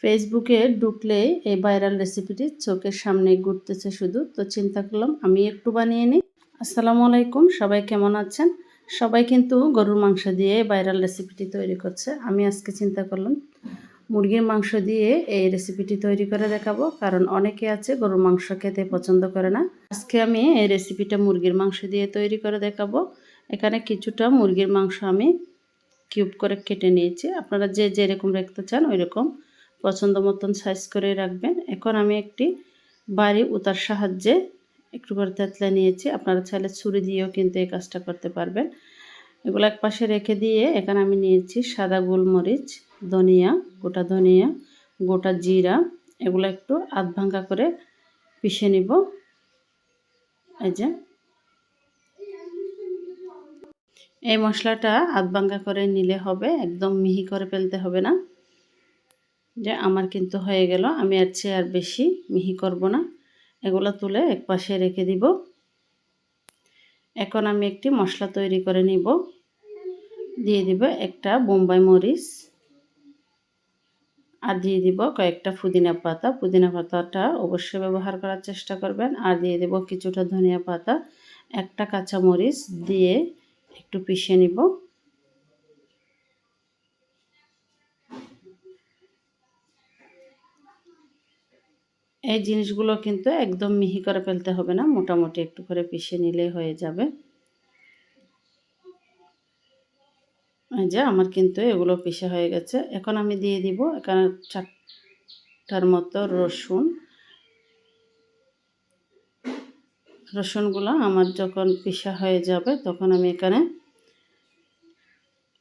ফেসবুকে ঢুকলে এই ভাইরাল রেসিপিটি চোখের সামনে ঘুরতেছে শুধু, তো চিন্তা করলাম আমি একটু বানিয়ে নিই। আসসালামু আলাইকুম, সবাই কেমন আছেন? সবাই কিন্তু গরুর মাংস দিয়ে ভাইরাল রেসিপিটি তৈরি করছে। আমি আজকে চিন্তা করলাম মুরগির মাংস দিয়ে এই রেসিপিটি তৈরি করে দেখাবো, কারণ অনেকে আছে গরুর মাংস খেতে পছন্দ করে না। আজকে আমি এই রেসিপিটা মুরগির মাংস দিয়ে তৈরি করে দেখাবো। এখানে কিছুটা মুরগির মাংস আমি কিউব করে কেটে নিয়েছি। আপনারা যে যেরকম রাখতে চান ওই রকম পছন্দ মতন সাইজ করে রাখবেন। এখন আমি একটি বাড়ি উতার সাহায্যে একটু করে তেতলা নিয়েছি। আপনারা চাইলে ছুরি দিয়েও কিন্তু এই কাজটা করতে পারবেন। এগুলো এক পাশে রেখে দিয়ে এখানে আমি নিয়েছি সাদা গোলমরিচ, ধনিয়া, গোটা জিরা, এগুলো একটু আধ ভাঙ্গা করে পিষে নিব। এই যে এই মশলাটা আধ ভাঙ্গা করে নিলে হবে, একদম মিহি করে ফেলতে হবে না। যে আমার কিন্তু হয়ে গেল, আমি আর চেয়ে আর বেশি মিহি করব না। এগুলো তুলে এক পাশে রেখে দিব। এখন আমি একটি মশলা তৈরি করে নিব। দিয়ে দিব একটা বোম্বাই মরিচ, আর দিয়ে দিব কয়েকটা পুদিনা পাতা। পুদিনা পাতাটা অবশ্যই ব্যবহার করার চেষ্টা করবেন। আর দিয়ে দেব কিছুটা ধনিয়া পাতা, একটা কাঁচা মরিচ দিয়ে একটু পিষে নিব। এই জিনিসগুলো কিন্তু একদম মিহি করে ফেলতে হবে না, মোটামুটি একটু করে পিষে নিলেই হয়ে যাবে। এই যে আমার কিন্তু এগুলো পিষে হয়ে গেছে। এখন আমি দিয়ে দিব এখানে 4টার মতো রসুনগুলো আমার যখন পিষা হয়ে যাবে তখন আমি এখানে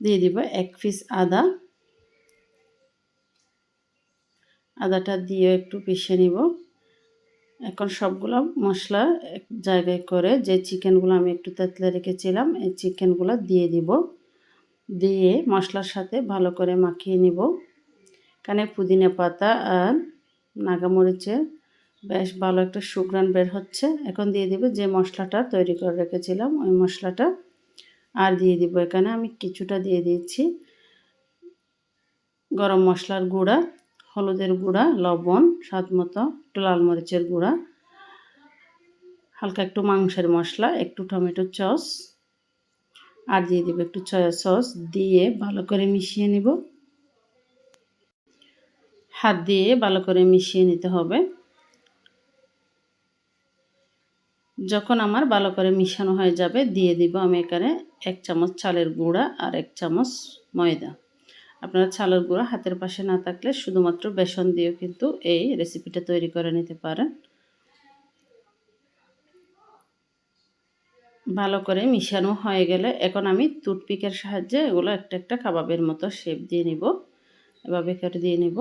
দিয়ে দিব 1 পিস আদাটা দিয়ে একটু পিষে নিব। এখন সবগুলো মশলা এক জায়গায় করে যে চিকেনগুলো আমি একটু তেতলে রেখেছিলাম এই চিকেনগুলো দিয়ে দিব। দিয়ে মশলার সাথে ভালো করে মাখিয়ে নিব। এখানে পুদিনা পাতা আর নাগামরিচের বেশ ভালো একটা সুঘ্রাণ বের হচ্ছে। এখন দিয়ে দিব যে মশলাটা তৈরি করে রেখেছিলাম ওই মশলাটা, আর দিয়ে দিব এখানে আমি কিছুটা দিয়ে দিয়েছি গরম মশলার গুঁড়া, হলুদের গুঁড়া, লবণ স্বাদ মতো, একটু লাল মরিচের গুঁড়া, হালকা একটু মাংসের মশলা, একটু টমেটো সস, আর দিয়ে দিব একটু সয়া সস। দিয়ে ভালো করে মিশিয়ে নিব। হাত দিয়ে ভালো করে মিশিয়ে নিতে হবে। যখন আমার ভালো করে মিশানো হয়ে যাবে দিয়ে দিব আমি এখানে 1 চামচ চালের গুঁড়া আর 1 চামচ ময়দা। আপনারা চালের গুঁড়া হাতের পাশে না থাকলে শুধুমাত্র বেসন দিয়েও কিন্তু এই রেসিপিটা তৈরি করে নিতে পারেন। ভালো করে মিশানো হয়ে গেলে এখন আমি টুথপিকের সাহায্যে এগুলো একটা একটা কাবাবের মতো শেপ দিয়ে নিব। এভাবে করে দিয়ে নিব।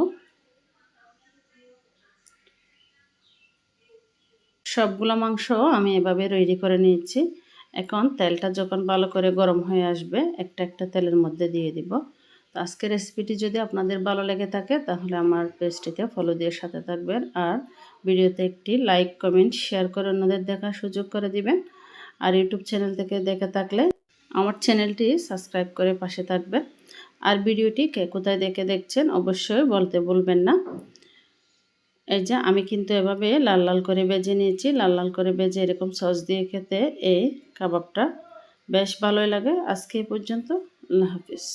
সবগুলো মাংস আমি এভাবে রেডি করে নিয়েছি। এখন তেলটা যখন ভালো করে গরম হয়ে আসবে একটা একটা তেলের মধ্যে দিয়ে দিব। তো আজকের রেসিপিটি যদি আপনাদের ভালো লেগে থাকে তাহলে আমার পেজটিতে ফলো দিয়ে সাথে থাকবেন। আর ভিডিওতে একটি লাইক, কমেন্ট, শেয়ার করে অন্যদের দেখার সুযোগ করে দিবেন। আর ইউটিউব চ্যানেল থেকে দেখে থাকলে আমার চ্যানেলটি সাবস্ক্রাইব করে পাশে থাকবেন। আর ভিডিওটি কে কোথায় দেখছেন অবশ্যই বলতে ভুলবেন না। এই যে আমি কিন্তু এভাবে লাল লাল করে ভেজে নিয়েছি। লাল লাল করে ভেজে এরকম সস দিয়ে খেতে এই কাবাবটা বেশ ভালোই লাগে। আজকে এই পর্যন্ত, আল্লাহ হাফিজ।